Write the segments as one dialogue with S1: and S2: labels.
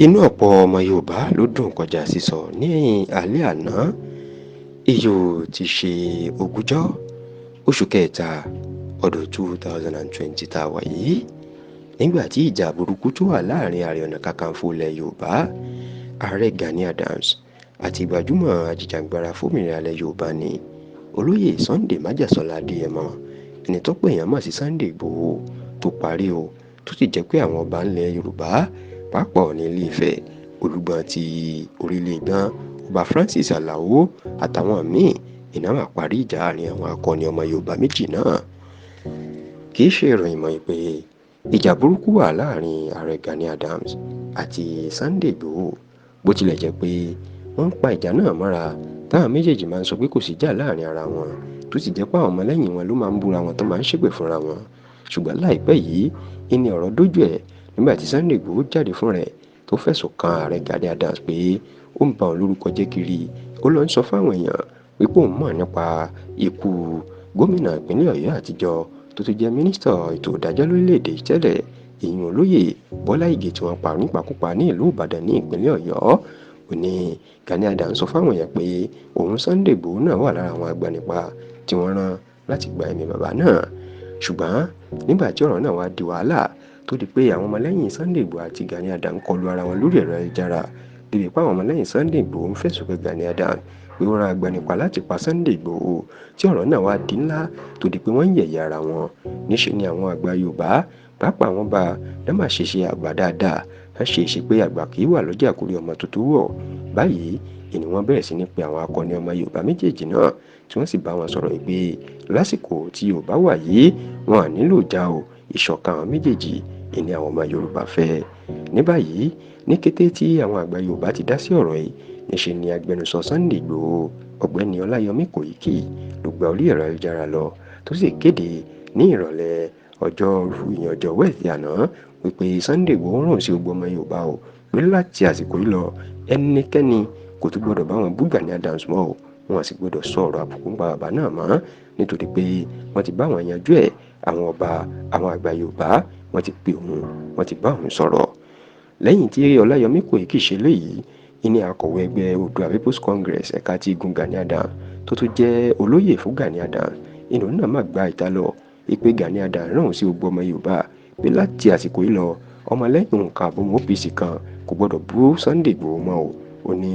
S1: Inú ọ̀pọ̀ ọmọ Yorùbá ló dùn kọjá sísọ ní alẹ́ àná. Iyò ti ṣe ogúnjọ́ oṣù kẹta ọdún 2020 tá a wà yìí, nígbà tí ìjà burúkú tó wà láàrin Ààrẹ Ọ̀nà Kakanfò ilẹ̀ Yorùbá Ààrẹ Gani Adams àti gbajúmọ̀ ajìjàǹgbara fómìnira ilẹ̀ Yorùbá ní olóyè Sunday Májàsọ́lá Adéyẹmọ, ẹni tó pè yàn mọ̀ sí Sunday Ìgbòho, tó parí o, tó sì jẹ́ pé àwọn ọba ilẹ̀ Yorùbá pàápàá ní Ilé-Ifẹ̀, Olúgbọ́n ti orílẹ̀ Ìgbọ́n, ọba Francis Alao àtàwọn míì iná máa parí ìjà àárín àwọn akọni ọmọ Yorùbá méjì náà. Kì í ṣe ìròyìn mọ́ pé ìjà burúkú wà láàrin Ààrẹ Gani Adams àti Sunday Ìgbòho, bó tilẹ̀ jẹ́ pé wọ́n ń pa ìjà náà mọ́ra táwọn méjèèjì máa ń sọ pé kò sí ìjà láàrin ara wọn, tó sì jẹ́ pé àwọn ọmọlẹ́yìn wọn ló máa ń búra wọn tó máa ń ṣépè fúnra wọn. Ṣùgbọ́n láìpẹ́ yìí ìní ọ̀rọ̀ dójú ẹ̀ nígbà tí Sunday Ìgbòho jáde fún rẹ̀ tó fẹ̀sùn kan Ààrẹ Gani Adams pé ó ń ba òun lórúkọ jẹ́ kiri. Ó lọ ń sọ fáwọn èèyàn wípé òun mọ̀ nípa ikú gómìnà ìpínlẹ̀ Ọ̀yọ́ àtijọ́ tó tún jẹ́ mínísítà ètò ìdájọ́ lórílẹ̀‐èdè tẹ́lẹ̀, ìyẹn olóyè Bọ́lá Ìgè, tí wọ́n pa nípakúpa ní ìlú Ìbàdàn ní ìpínlẹ̀ Ọ̀yọ́. Ó ní Gani Adams sọ fáwọn èèyàn pé òun Sunday Ìgbòho náà wà lára àwọn agbanipa tí wọ́n rán láti gba ẹ̀mí bàbá náà. Ṣùgbọ́n nígbà tí ọ̀rọ̀ náà wá di wàhálà tó di pé àwọn ọmọlẹ́yìn Sunday Ìgbòho àti Gani Adams kọlu ara wọn lórí ẹ̀rọ ayélujára, débi pé àwọn ọmọlẹ́yìn Sunday Ìgbòho ń fẹ̀sùn pé Gani Adams pé ó rán agbanipa láti pa Sunday Ìgbòho, tí ọ̀rọ̀ náà wá di ńlá tó di pé wọ́n ń yẹ̀yẹ́ ara wọn. Níṣe ni àwọn àgbà Yorùbá pàápàá àwọn bá lọ́mà ṣe àgbà dáadáa, á ṣe pé àgbà kì í wà lọ́jà kórí ọmọ tuntun wọ̀. Báyìí ni wọ́n bẹ̀rẹ̀ sí ní pe àwọn akọni ọmọ Yorùbá méjèèjì náà, tí wọ́n sì bá wọn sọ̀rọ̀ pé lásìkò tí Yorùbá wà yìí wọn à nílò ìjà o, ìṣọ̀kan àwọn méjèèjì ìní àwọn ọmọ Yorùbá fẹ́. Ní báyìí, ní kété tí àwọn àgbà Yorùbá ti dá sí ọ̀rọ̀ yìí, níṣe ni agbẹnusọ Sunday Ìgbòho ọ̀gbẹ́ni Ọláyọmí Kòìkì ló gba orí ẹ̀rọ ayélujára lọ, tó sì kéde ní ìrọ̀lẹ́ ọjọ́ Wednesday àná wípé Sunday Ìgbòho rùn sí gbogbo ọmọ Yorùbá o, pé láti àsìkò yìí lọ ẹnikẹ́ni kò tún gbọdọ̀ bá wọn bú Gani Adams mọ́ o, wọn sì gbọdọ̀ sọ ọ̀rọ̀ àbùkù nípa bàbá náà mọ́, nítorí pé wọ́n ti bá wọn yanjú ẹ̀. Àwọn ọba, àwọn àgbà Yorùbá wọ́n ti pe òun, wọ́n ti bá òun sọ̀rọ̀. Lẹ́yìn tí Ọláyọmí Kòìkì ṣe léyìí, ìní akọ̀wé ẹgbẹ́ Oòduà People's Congress ẹ̀ka ti igun Gani Adams tó tún jẹ́ olóyè fún Gani Adams, inú náà má gba ìta lọ wípé Gani Adams rán sí gbogbo ọmọ Yorùbá pé láti àsìkò yìí lọ ọmọlẹ́yìn nǹkan àbọ̀mọ́ OPC kan kò gbọdọ̀ bú Sunday Ìgbòho mọ́ o. Ó ní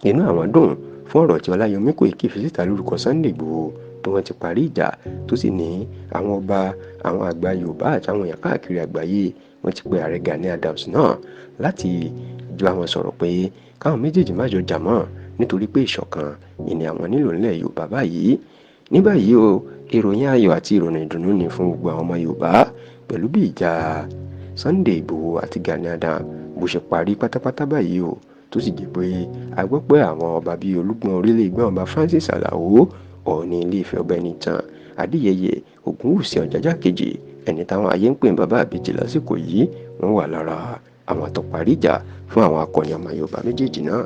S1: inú àwọn dùn fún ọ̀rọ̀ tí Ọláyọmí Kòìkì fi síta lórúkọ Sunday Ìgbòho bí wọ́n ti parí ìjà, tó sì ní àwọn ọba, àwọn àgbà Yorùbá àti àwọn èèyàn káàkiri àgbáyé wọ́n ti pe Ààrẹ Gani Adams náà láti jọ àwọn sọ̀rọ̀ pé káwọn méjèèjì má jọ jà mọ́, nítorí pé ìṣọ̀kan ìní àwọn nílò nílẹ̀ Yorùbá báyìí. Ní báyìí o, ìròyìn ayọ̀ àti ìròyìn ìdùnnú ni fún gbogbo àwọn ọmọ Yorùbá pẹ̀lú bí ìjà Sunday Ìgbòho àti Gani Adams bó ṣe parí pátápátá báyìí o, tó sì jẹ́ pé a gbọ́ pé àwọn ọba bíi Olúgbọ́n orílẹ̀ Ìgbọ́n, ọba Francis Alao, Ọọ̀ni Ilé-Ifẹ̀ ọba Ẹniìtàn Adéyẹyè Ògúnwùsì Ọ̀jájá kejì, ẹni táwọn ayé ń pè ní bàbá àbèjì lásìkò yìí, wọ́n wà lára àwọn tó parí ìjà fún àwọn akọni ọmọ Yorùbá méjèèjì náà.